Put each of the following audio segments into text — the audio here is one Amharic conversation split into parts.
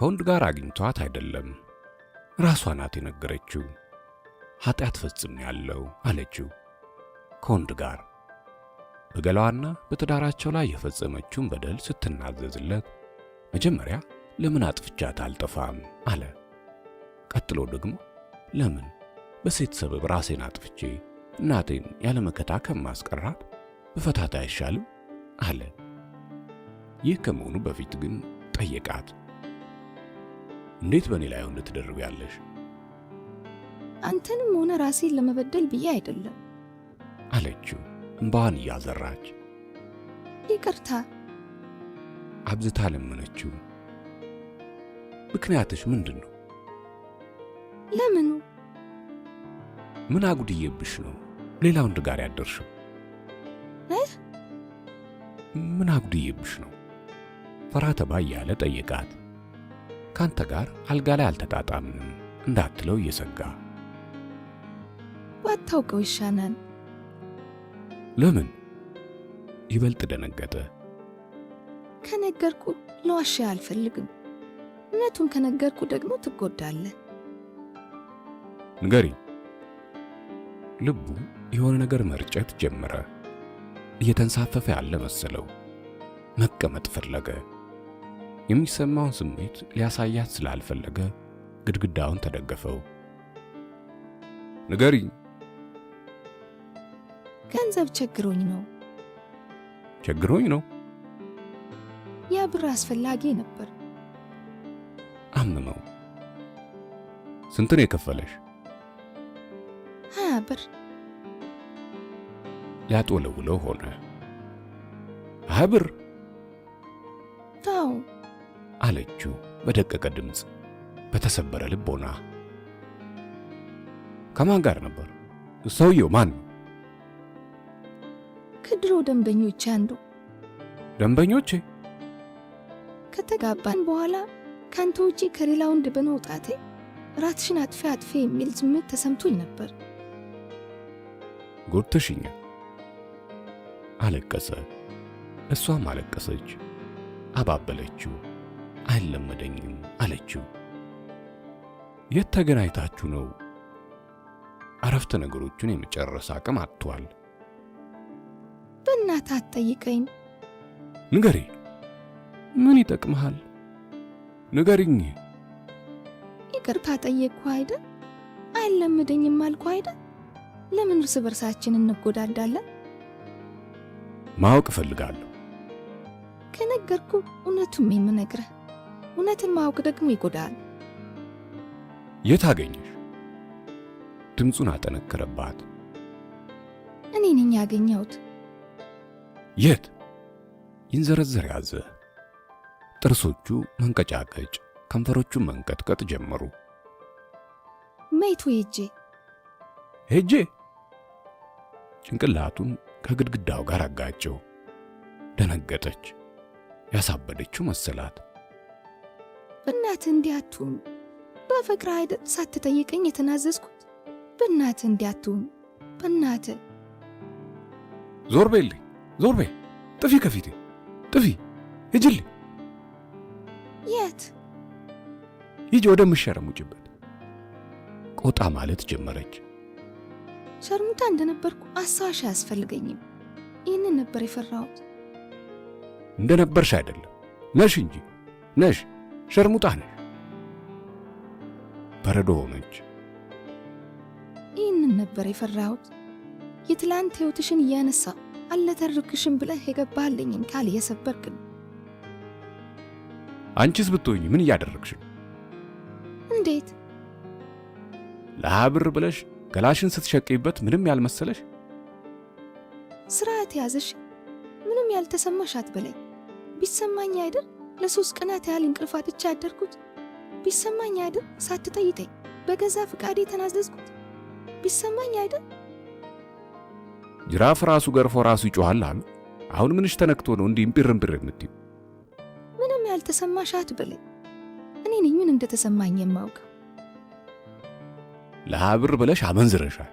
ከወንድ ጋር አግኝቷት አይደለም፣ ራሷ ናት የነገረችው። ኃጢአት ፈጽሜያለሁ አለችው። ከወንድ ጋር በገላዋና በትዳራቸው ላይ የፈጸመችውን በደል ስትናዘዝለት መጀመሪያ ለምን አጥፍቻት አልጠፋም አለ። ቀጥሎ ደግሞ ለምን በሴት ሰበብ ራሴን አጥፍቼ እናቴን ያለመከታ ከማስቀራት በፈታት አይሻልም አለ። ይህ ከመሆኑ በፊት ግን ጠየቃት። እንዴት በእኔ ላይ ሆነ ትደርቢያለሽ? አንተንም ሆነ ራሴን ለመበደል ብዬ አይደለም አለችው እንባዋን እያዘራች። ይቅርታ አብዝታ ለመነችው። ምክንያትሽ ምንድን ነው? ለምኑ? ምን አጉድዬብሽ ነው ሌላ ወንድ ጋር ያደርሽው? ምን አጉድዬብሽ ነው? ፈራ ተባ እያለ ጠየቃት። ካንተ ጋር አልጋ ላይ አልተጣጣምንም እንዳትለው እየሰጋ። ባታውቀው ይሻናል። ለምን? ይበልጥ ደነገጠ። ከነገርኩ ለዋሻ አልፈልግም። እውነቱን ከነገርኩ ደግሞ ትጎዳለህ። ንገሪ። ልቡ የሆነ ነገር መርጨት ጀመረ። እየተንሳፈፈ ያለ መሰለው። መቀመጥ ፈለገ። የሚሰማውን ስሜት ሊያሳያት ስላልፈለገ ግድግዳውን ተደገፈው። ንገሪ። ገንዘብ ቸግሮኝ ነው። ቸግሮኝ ነው? ያ ብር አስፈላጊ ነበር። አመመው። ስንት ነው የከፈለሽ? 20 ብር። ሊያጦለውለው ሆነ። 20 ብር? ታው አለችው በደቀቀ ድምፅ፣ በተሰበረ ልቦና። ከማን ጋር ነበር? ሰውየው ማን ነው? ከድሮ ደንበኞች አንዱ። ደንበኞቼ? ከተጋባን በኋላ ካንተ ውጪ ከሌላ ወንድ በመውጣቴ ራትሽን አጥፊ የሚል ስሜት ተሰምቶኝ ነበር። ጎድተሽኛል። አለቀሰ። እሷም አለቀሰች። አባበለችው። አይለመደኝም አለችው። የት ተገናኝታችሁ ነው? አረፍተ ነገሮቹን የመጨረስ አቅም አጥቷል። በእናትህ አትጠይቀኝ። ንገሪ። ምን ይጠቅምሃል? ንገሪኝ። ይቅርታ ጠየቅኩ አይደል? አይለመደኝም አልኩ አይደል? ለምን እርስ በርሳችን እንጎዳዳለን? ማወቅ እፈልጋለሁ። ከነገርኩ እውነቱን የምነግርህ። እውነትን ማወቅ ደግሞ ይጎዳል። የት አገኘሽ? ድምፁን አጠነከረባት። እኔ ነኝ ያገኘሁት። የት? ይንዘረዘር ያዘ። ጥርሶቹ መንቀጫቀጭ፣ ከንፈሮቹ መንቀጥቀጥ ጀመሩ። መይቱ ሄጄ ጭንቅላቱን ከግድግዳው ጋር አጋጨው። ደነገጠች። ያሳበደችው መሰላት። በእናትህ እንዲህ አትሁን። በፍቅርህ አይደል ሳትጠይቀኝ የተናዘዝኩት? በእናትህ እንዲህ አትሁን። በእናትህ። ዞር በይልኝ፣ ዞር በይ። ጥፊ ከፊቴ ጥፊ። ሂጂልኝ። የት? ሂጂ ወደምትሸረሙጭበት። ቆጣ ማለት ጀመረች። ሸርሙጣ እንደነበርኩ አስታዋሽ አያስፈልገኝም። ይህንን ነበር የፈራሁት። እንደነበርሽ አይደለም ነሽ እንጂ ነሽ። ሸርሙጣ ነሽ። በረዶ ሆነች። ይህንን ነበር የፈራሁት። የትላንት ሕይወትሽን እያነሳ አልተርክሽም ብለህ የገባህልኝን ቃል እየሰበርክ ነው። አንቺስ ብትሆኚ ምን እያደረግሽ ነው? እንዴት? ለብር ብለሽ ገላሽን ስትሸቅይበት ምንም ያልመሰለሽ? ስርዓት ያዘሽ። ምንም ያልተሰማሽ አትበለኝ። ቢሰማኝ አይደል ለ3 ቀናት ያህል እንቅልፍ አጥቼ ያደርኩት? ቢሰማኝ አይደል ሳትጠይቀኝ በገዛ ፍቃዴ ተናዘዝኩት? ቢሰማኝ አይደል? ጅራፍ ራሱ ገርፎ ራሱ ይጮሃል አሉ። አሁን ምንሽ ተነክቶ ነው እንዲህ እምቢር የምትይው? ምንም ያልተሰማሽ አትበለኝ። እኔ ነኝ ምን እንደተሰማኝ የማውቀው። ለብር ብለሽ አመንዝረሻል።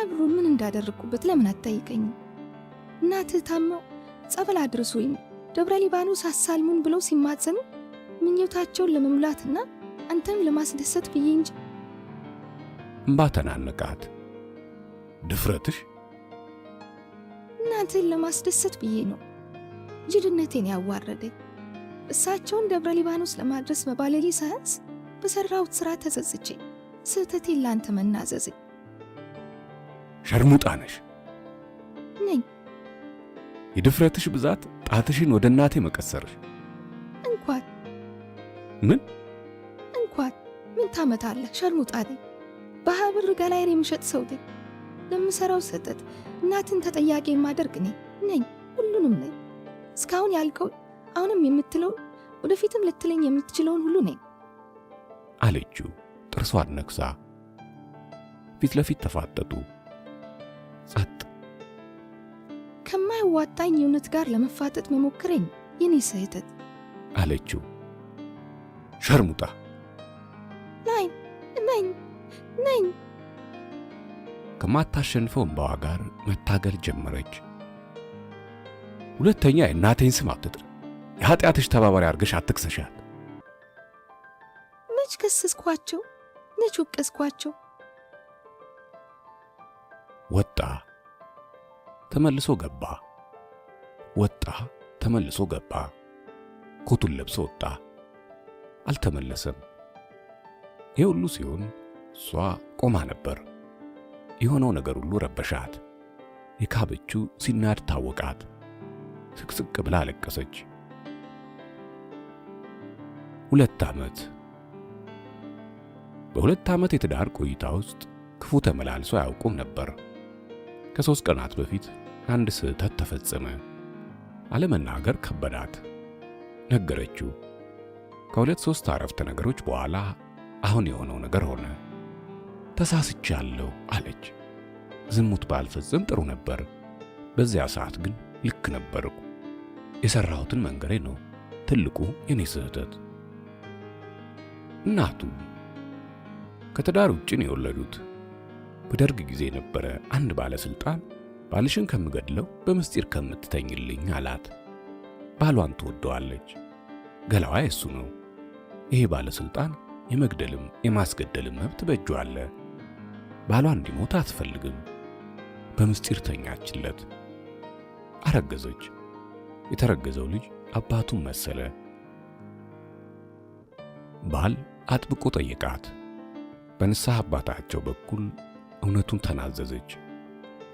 ብሩን ምን እንዳደረግኩበት ለምን አትጠይቀኝም? እናትህ ታመው ጸበል አድርሶኝ ደብረ ሊባኖስ አሳልሙን ብለው ሲማጸኑ ምኞታቸውን ለመሙላትና አንተም ለማስደሰት ብዬ እንጂ። እምባ ተናነቃት። ድፍረትሽ! እናንተን ለማስደሰት ብዬ ነው ጅልነቴን ያዋረደኝ። እሳቸውን ደብረ ሊባኖስ ለማድረስ በባለጌ ሳያንስ በሠራሁት ሥራ ተጸጽቼ ስህተቴን ላንተ መናዘዜ። ሸርሙጣ ነሽ ነኝ። የድፍረትሽ ብዛት ጣትሽን ወደ እናቴ መቀሰርሽ። እንኳን ምን ታመጣለህ? ሸርሙጣ ነኝ። በሀብር ገላይር የምሸጥ ሰው ነኝ። ለምሠራው ስህተት እናትን ተጠያቂ የማደርግ ነኝ። ሁሉንም ነኝ። እስካሁን ያልከው፣ አሁንም የምትለው፣ ወደፊትም ልትለኝ የምትችለውን ሁሉ ነኝ አለችው ጥርሷን ነክሳ። ፊት ለፊት ተፋጠጡ። ጸጥ። ከማይዋጣኝ የእውነት ጋር ለመፋጠጥ መሞክረኝ የኔ ስህተት አለችው። ሸርሙጣ! ነኝ። ከማታሸንፈው እምባዋ ጋር መታገል ጀመረች። ሁለተኛ የእናቴን ስም አትጥሪ። የኃጢአትሽ ተባባሪ አድርገሽ አትክሰሻት። መች ከሰስኳቸው? መች ወቀስኳቸው? ወጣ ተመልሶ ገባ። ወጣ ተመልሶ ገባ። ኮቱን ለብሶ ወጣ። አልተመለሰም። ይህ ሁሉ ሲሆን እሷ ቆማ ነበር። የሆነው ነገር ሁሉ ረበሻት። የካበችው ሲናድ ታወቃት። ስቅስቅ ብላ አለቀሰች። 2 ዓመት። በ2 ዓመት የትዳር ቆይታ ውስጥ ክፉ ተመላልሶ አያውቁም ነበር። ከ3 ቀናት በፊት አንድ ስህተት ተፈጸመ። አለመናገር ከበዳት። ነገረችው። ከ2-3 አረፍተ ነገሮች በኋላ አሁን የሆነው ነገር ሆነ። ተሳስቻለሁ አለች። ዝሙት ባልፈጽም ጥሩ ነበር። በዚያ ሰዓት ግን ልክ ነበርኩ። የሠራሁትን መንገሬ ነው ትልቁ የኔ ስህተት። እናቱ ከትዳር ውጭ ነው የወለዱት። በደርግ ጊዜ የነበረ አንድ ባለስልጣን ባልሽን ከምገድለው በምስጢር ከምትተኝልኝ አላት። ባሏን ትወደዋለች። ገላዋ የሱ ነው። ይሄ ባለስልጣን የመግደልም የማስገደልም መብት በእጁ አለ። ባሏ እንዲሞት አትፈልግም። በምስጢር ተኛችለት። አረገዘች። የተረገዘው ልጅ አባቱን መሰለ። ባል አጥብቆ ጠየቃት። በንስሐ አባታቸው በኩል እውነቱን ተናዘዘች።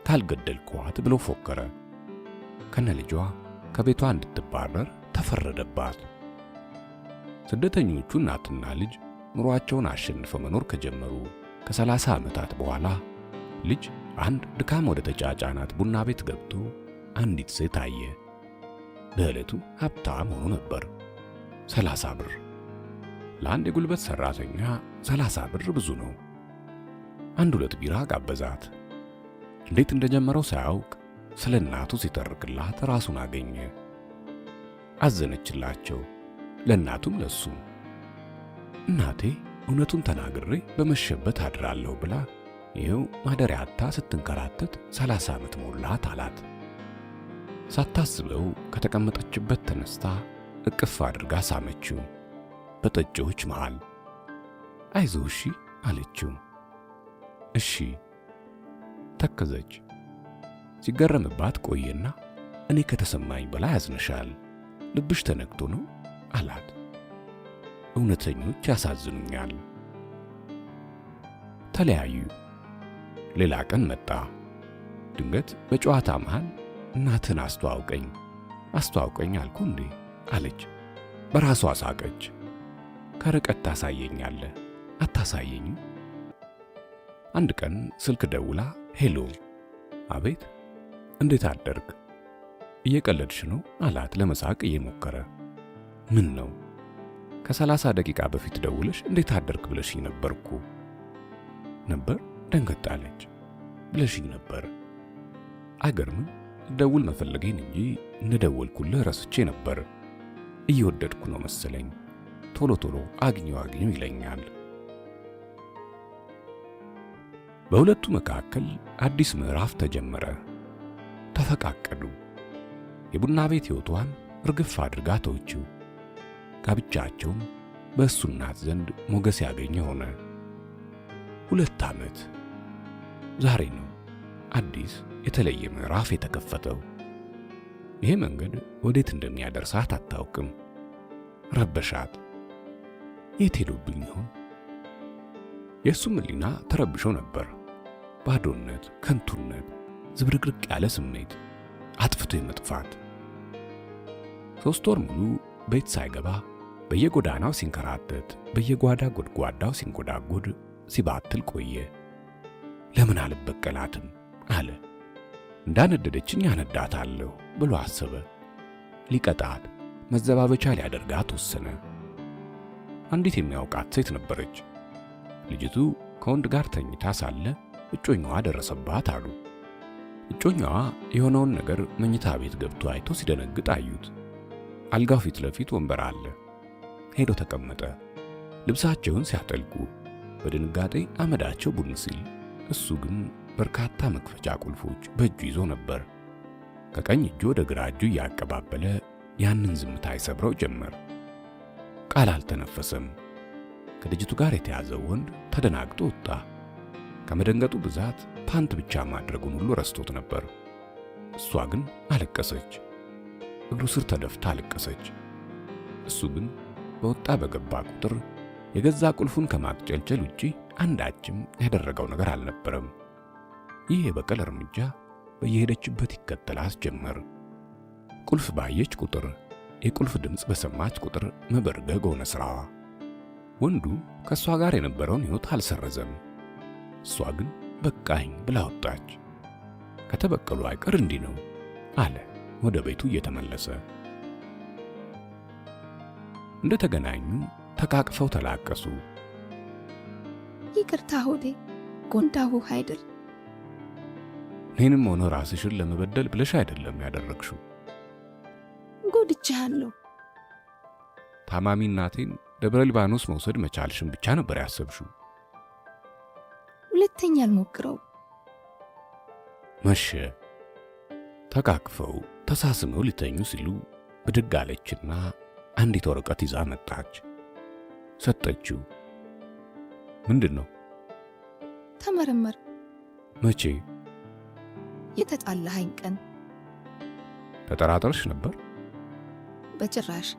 ካልገደልኳት ብሎ ፎከረ። ከነ ልጇ ከቤቷ እንድትባረር ተፈረደባት። ስደተኞቹ እናትና ልጅ ኑሯቸውን አሸንፈው መኖር ከጀመሩ ከ30 ዓመታት በኋላ ልጅ አንድ ድካም ወደ ተጫጫናት ቡና ቤት ገብቶ አንዲት ሴት አየ። በዕለቱ ሀብታም ሆኖ ነበር። 30 ብር ለአንድ የጉልበት ሠራተኛ 30 ብር ብዙ ነው። 1-2 ቢራ ጋበዛት። እንዴት እንደጀመረው ሳያውቅ ስለ እናቱ ሲተርክላት ራሱን አገኘ። አዘነችላቸው፣ ለእናቱም ለሱ። እናቴ እውነቱን ተናግሬ በመሸበት አድራለሁ ብላ ይኸው ማደሪያ አጥታ ስትንከራተት 30 ዓመት ሞላት አላት። ሳታስበው ከተቀመጠችበት ተነስታ እቅፍ አድርጋ ሳመችው። በጠጪዎች መሃል አይዞህ እሺ አለችው። እሺ ተከዘች። ሲገረምባት ቆየና እኔ ከተሰማኝ በላይ ያዝነሻል፣ ልብሽ ተነክቶ ነው አላት። እውነተኞች ያሳዝኑኛል። ተለያዩ። ሌላ ቀን መጣ። ድንገት በጨዋታ መሃል እናትን አስተዋውቀኝ አልኩ እንዴ አለች። በራሷ ሳቀች። ከርቀት ታሳየኛለህ አታሳየኝም? አንድ ቀን ስልክ ደውላ ሄሎ። አቤት፣ እንዴት አደርግ? እየቀለድሽ ነው አላት ለመሳቅ እየሞከረ። ምን ነው? ከ30 ደቂቃ በፊት ደውለሽ እንዴት አደርግ ብለሽኝ ነበርኩ። ነበር? ደንገጣለች። ብለሽኝ ነበር። አይገርምም? ደውል መፈለጌን እንጂ እንደደወልኩልህ ረስቼ ነበር። እየወደድኩ ነው መሰለኝ። ቶሎ ቶሎ አግኘው ይለኛል። በሁለቱ መካከል አዲስ ምዕራፍ ተጀመረ። ተፈቃቀዱ። የቡና ቤት ሕይወቷን እርግፍ አድርጋ ተወችው። ጋብቻቸውም በእሱ እናት ዘንድ ሞገስ ያገኘ ሆነ። 2 ዓመት። ዛሬ ነው አዲስ የተለየ ምዕራፍ የተከፈተው። ይሄ መንገድ ወዴት እንደሚያደርሳት አታውቅም። ረበሻት። የት ሄዶብኝ ይሆን? የእሱም ሕሊና ተረብሾ ነበር። ባዶነት፣ ከንቱነት፣ ዝብርቅርቅ ያለ ስሜት፣ አጥፍቶ የመጥፋት። 3 ወር ሙሉ ቤት ሳይገባ በየጎዳናው ሲንከራተት፣ በየጓዳ ጎድጓዳው ሲንጎዳጎድ ሲባትል ቆየ። ለምን አልበቀላትም አለ። እንዳነደደችኝ ያነዳታለሁ ብሎ አሰበ። ሊቀጣት፣ መዘባበቻ ሊያደርጋት ወሰነ። አንዲት የሚያውቃት ሴት ነበረች። ልጅቱ ከወንድ ጋር ተኝታ ሳለ እጮኛዋ ደረሰባት አሉ። እጮኛዋ የሆነውን ነገር መኝታ ቤት ገብቶ አይቶ ሲደነግጥ አዩት። አልጋው ፊት ለፊት ወንበር አለ። ሄዶ ተቀመጠ። ልብሳቸውን ሲያጠልቁ በድንጋጤ አመዳቸው ቡን ሲል፣ እሱ ግን በርካታ መክፈቻ ቁልፎች በእጁ ይዞ ነበር። ከቀኝ እጁ ወደ ግራ እጁ እያቀባበለ ያንን ዝምታ ይሰብረው ጀመር። ቃል አልተነፈሰም። ከልጅቱ ጋር የተያዘው ወንድ ተደናግጦ ወጣ። ከመደንገጡ ብዛት ፓንት ብቻ ማድረጉን ሁሉ ረስቶት ነበር። እሷ ግን አለቀሰች። እግሩ ስር ተደፍታ አለቀሰች። እሱ ግን በወጣ በገባ ቁጥር የገዛ ቁልፉን ከማቅጨልጨል ውጪ አንዳችም ያደረገው ነገር አልነበረም። ይህ የበቀል እርምጃ በየሄደችበት ይከተላት ጀመር። ቁልፍ ባየች ቁጥር፣ የቁልፍ ድምፅ በሰማች ቁጥር መበርገግ ሆነ ስራዋ። ወንዱ ከእሷ ጋር የነበረውን ሕይወት አልሰረዘም። እሷ ግን በቃኝ ብላ ወጣች። ከተበቀሉ አይቀር እንዲህ ነው አለ ወደ ቤቱ እየተመለሰ። እንደ ተገናኙ ተቃቅፈው ተላቀሱ። ይቅርታ ሆዴ፣ ጎንዳሁህ አይደል? እኔንም ሆነ ራስሽን ለመበደል ብለሽ አይደለም ያደረግሽው። ጎድቼሃለሁ። ታማሚ እናቴን ደብረ ሊባኖስ መውሰድ መቻልሽን ብቻ ነበር ያሰብሽው። ሁለተኛ አልሞክረው። መሸ። ተቃቅፈው ተሳስመው ሊተኙ ሲሉ ብድግ አለችና አንዲት ወረቀት ይዛ መጣች። ሰጠችው። ምንድን ነው? ተመረመር። መቼ? የተጣላኸኝ ቀን። ተጠራጠርሽ ነበር? በጭራሽ።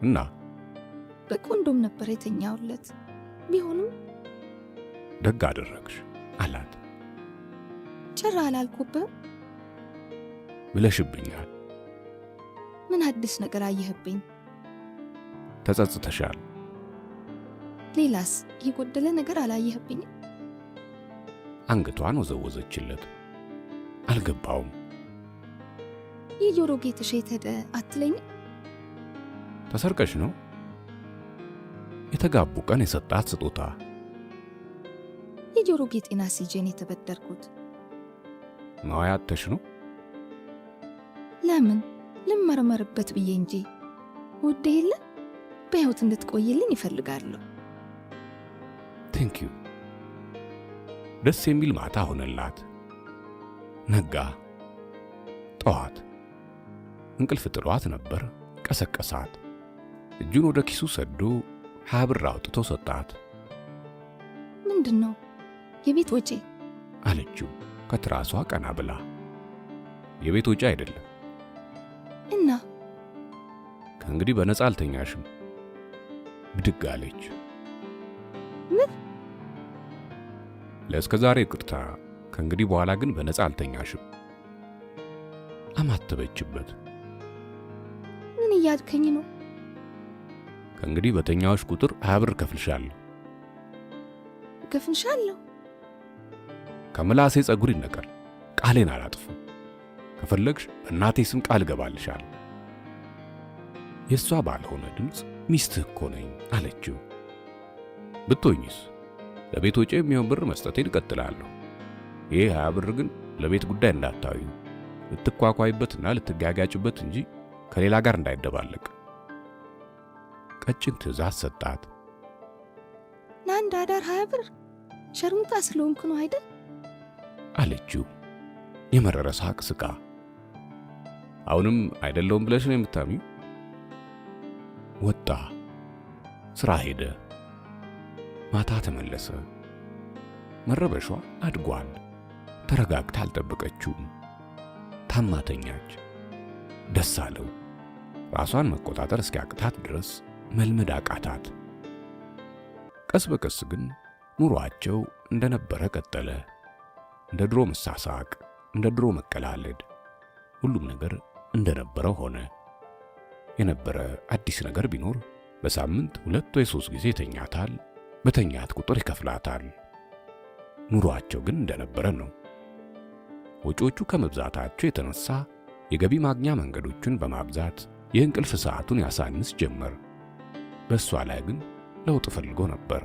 እና በኮንዶም ነበር የተኛውለት። ቢሆንም ደግ አደረግሽ አላት። ጭራ አላልኩብህም? ብለሽብኛል። ምን አዲስ ነገር አየህብኝ? ተጸጽተሻል። ሌላስ የጎደለ ነገር አላየህብኝም? አንገቷን ወዘወዘችለት። አልገባውም። የጆሮ ጌጥሽ የት ሄደ አትለኝም? ተሰርቀሽ ነው? የተጋቡ ቀን የሰጣት ስጦታ። የጆሮ ጌጤና ሲጄን የተበደርኩት። ማዋያተሽ ነው? ለምን? ልመረመርበት ብዬ እንጂ ውዴ የለ በሕይወት እንድትቆይልኝ ይፈልጋለሁ። ቴንክ ዩ። ደስ የሚል ማታ ሆነላት። ነጋ። ጠዋት እንቅልፍ ጥሏት ነበር። ቀሰቀሳት። እጁን ወደ ኪሱ ሰዶ 20 ብር አውጥቶ ሰጣት። ምንድን ነው? የቤት ወጪ አለችው ከትራሷ ቀና ብላ። የቤት ወጪ አይደለም። እና ከእንግዲህ በነፃ አልተኛሽም። ብድግ አለች። ምን? ለእስከ ዛሬ ይቅርታ፣ ከእንግዲህ በኋላ ግን በነፃ አልተኛሽም። አማተበችበት። ምን እያልከኝ ነው? ከእንግዲህ በተኛዎች ቁጥር 20 ብር ከፍልሻለሁ። ከፍልሻለሁ? ከምላሴ ጸጉር ይነቀል። ቃሌን አላጥፍም። ከፈለግሽ በእናቴ ስም ቃል እገባልሻለሁ። የእሷ ባልሆነ ድምፅ ሚስትህ እኮ ነኝ አለችው። ብትሆኝስ? ለቤት ወጪ የሚሆን ብር መስጠቴን እቀጥላለሁ። ይህ 20 ብር ግን ለቤት ጉዳይ እንዳታዩ፣ ልትኳኳይበትና ልትጋጋጭበት እንጂ ከሌላ ጋር እንዳይደባለቅ። ቀጭን ትእዛዝ ሰጣት። ለአንድ አዳር 20 ብር ሸርሙጣ ስለሆንኩ ነው አይደል? አለችው የመረረ ሳቅ ስቃ። አሁንም አይደለውም ብለሽ ነው የምታምኚው? ወጣ፣ ሥራ ሄደ። ማታ ተመለሰ። መረበሿ አድጓል። ተረጋግታ አልጠበቀችውም። ታማተኛች። ደስ አለው። ራሷን መቆጣጠር እስኪያቅታት ድረስ መልመድ አቃታት። ቀስ በቀስ ግን ኑሯቸው እንደነበረ ቀጠለ። እንደ ድሮ መሳሳቅ፣ እንደ ድሮ መቀላለድ፣ ሁሉም ነገር እንደነበረ ሆነ። የነበረ አዲስ ነገር ቢኖር በሳምንት 2 ወይ 3 ጊዜ ይተኛታል። በተኛት ቁጥር ይከፍላታል። ኑሯቸው ግን እንደነበረ ነው። ወጪዎቹ ከመብዛታቸው የተነሳ የገቢ ማግኛ መንገዶችን በማብዛት የእንቅልፍ ሰዓቱን ያሳንስ ጀመር። በእሷ ላይ ግን ለውጥ ፈልጎ ነበር።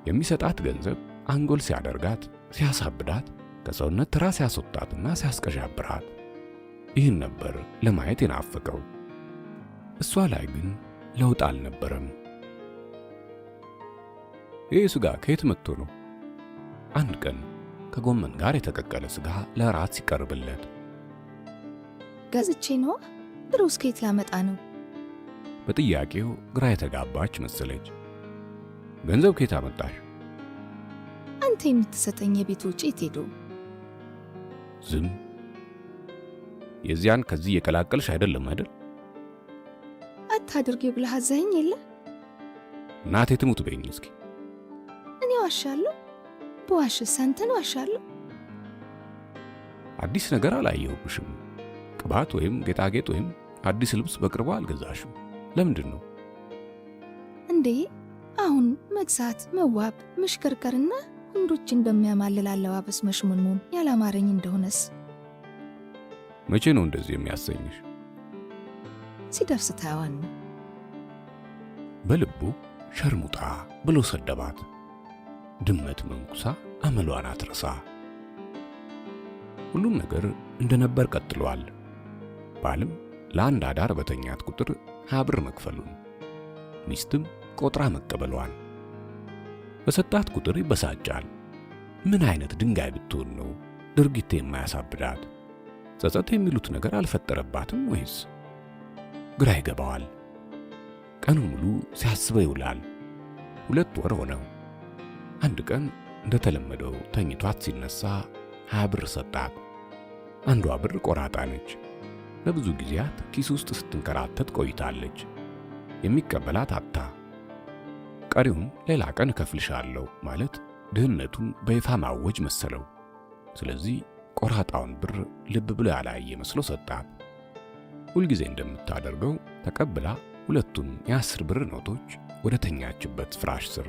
የሚሰጣት ገንዘብ አንጎል ሲያደርጋት፣ ሲያሳብዳት፣ ከሰውነት ተራ ሲያስወጣትና ሲያስቀዣብራት ይህን ነበር ለማየት የናፈቀው። እሷ ላይ ግን ለውጥ አልነበረም። ይህ ስጋ ከየት መጥቶ ነው? አንድ ቀን ከጎመን ጋር የተቀቀለ ስጋ ለራት ሲቀርብለት ገዝቼ ነዋ። ድሮስ ከየት ላመጣ ነው? በጥያቄው ግራ የተጋባች መሰለች። ገንዘብ ከየት አመጣሽ? አንተ የምትሰጠኝ የቤት ወጪ የት ሄዶ? ዝም። የዚያን ከዚህ የቀላቀልሽ አይደለም አይደል? አታድርጊ ብለህ አዘኸኝ የለ? እናቴ ትሙት በይኝ እስኪ። እኔ ዋሻለሁ? በዋሽስ አንተን ዋሻለሁ? አዲስ ነገር አላየሁብሽም። ቅባት ወይም ጌጣጌጥ ወይም አዲስ ልብስ በቅርቡ አልገዛሽም። ለምንድን ነው እንዴ? አሁን መግዛት፣ መዋብ፣ መሽከርከርና ወንዶችን በሚያማልል አለባበስ መሽሞንሞን ያላማረኝ እንደሆነስ? መቼ ነው እንደዚህ የሚያሰኝሽ? ሲደርስ ታያዋን ነው። በልቡ ሸርሙጣ ብሎ ሰደባት። ድመት መንኩሳ አመሏን አትረሳ። ሁሉም ነገር እንደነበር ቀጥሏል። ባልም ለአንድ አዳር በተኛት ቁጥር 20 ብር መክፈሉን፣ ሚስትም ቆጥራ መቀበሏን። በሰጣት ቁጥር ይበሳጫል። ምን አይነት ድንጋይ ብትሆን ነው ድርጊት የማያሳብዳት? ጸጸት የሚሉት ነገር አልፈጠረባትም ወይስ? ግራ ይገባዋል። ቀኑ ሙሉ ሲያስበው ይውላል። 2 ወር ሆነው። አንድ ቀን እንደተለመደው ተኝቷት ሲነሳ 20 ብር ሰጣት። አንዷ ብር ቆራጣ ነች። ለብዙ ጊዜያት ኪስ ውስጥ ስትንከራተት ቆይታለች። የሚቀበላት አጣ። ቀሪውን ሌላ ቀን እከፍልሻለሁ ማለት ድህነቱን በይፋ ማወጅ መሰለው። ስለዚህ ቆራጣውን ብር ልብ ብሎ ያላየ መስሎ ሰጣት። ሁልጊዜ እንደምታደርገው ተቀብላ ሁለቱን የ10 ብር ኖቶች ወደ ተኛችበት ፍራሽ ስር።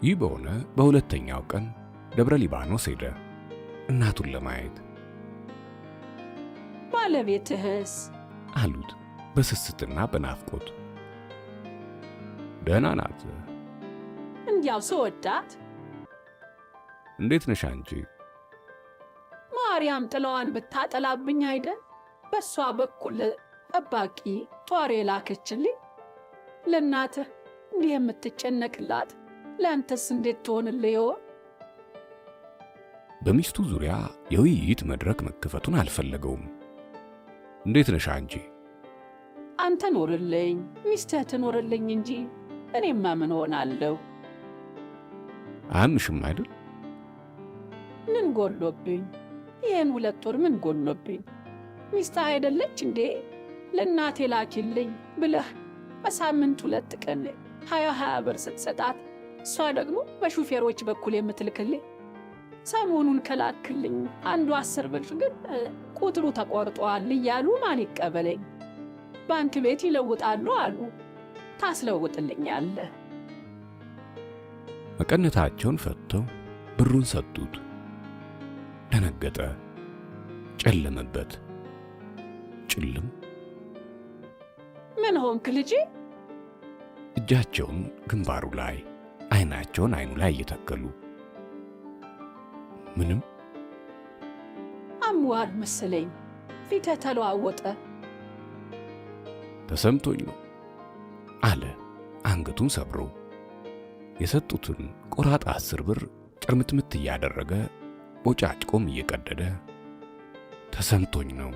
ይህ በሆነ በሁለተኛው ቀን ደብረ ሊባኖስ ሄደ እናቱን ለማየት። ባለቤትህስ? አሉት በስስትና በናፍቆት። ደህና ናት። እንዲያው ስወዳት። እንዴት ነሽ አንቺ? ማርያም ጥላዋን ብታጠላብኝ አይደል በሷ በኩል ጠባቂ ጧሪ ላከችልኝ። ለእናትህ እንዲህ የምትጨነቅላት ለአንተስ እንዴት ትሆንልህ ይሆን? በሚስቱ ዙሪያ የውይይት መድረክ መከፈቱን አልፈለገውም። እንዴት ነሽ አንቺ? አንተ ኖርልኝ፣ ሚስትህ ትኖርልኝ እንጂ እኔማ ምን ሆናለሁ? አያምሽም አይደል? ምን ጎሎብኝ? ይህን 2 ወር ምን ጎሎብኝ? ሚስትህ አይደለች እንዴ ለእናቴ ላኪልኝ ብለህ በሳምንት 2 ቀን 20 ብር ስትሰጣት እሷ ደግሞ በሹፌሮች በኩል የምትልክልኝ? ሰሞኑን ከላክልኝ አንዱ 10 ብር ግን ቁጥሩ ተቆርጧል እያሉ ማን ይቀበለኝ? ባንክ ቤት ይለውጣሉ አሉ። ታስለውጥልኛለህ? መቀነታቸውን ፈተው ብሩን ሰጡት። ደነገጠ። ጨለመበት። ጭልም። ምን ሆንክ ልጄ? እጃቸውን ግንባሩ ላይ፣ አይናቸውን አይኑ ላይ እየተከሉ ምንም። አምዋል መሰለኝ። ፊትህ ተለዋወጠ። ተሰምቶኝ ነው አለ አንገቱን ሰብሮ። የሰጡትን ቆራጣ 10 ብር ጭርምትምት እያደረገ ቦጫጭቆም እየቀደደ ተሰምቶኝ ነው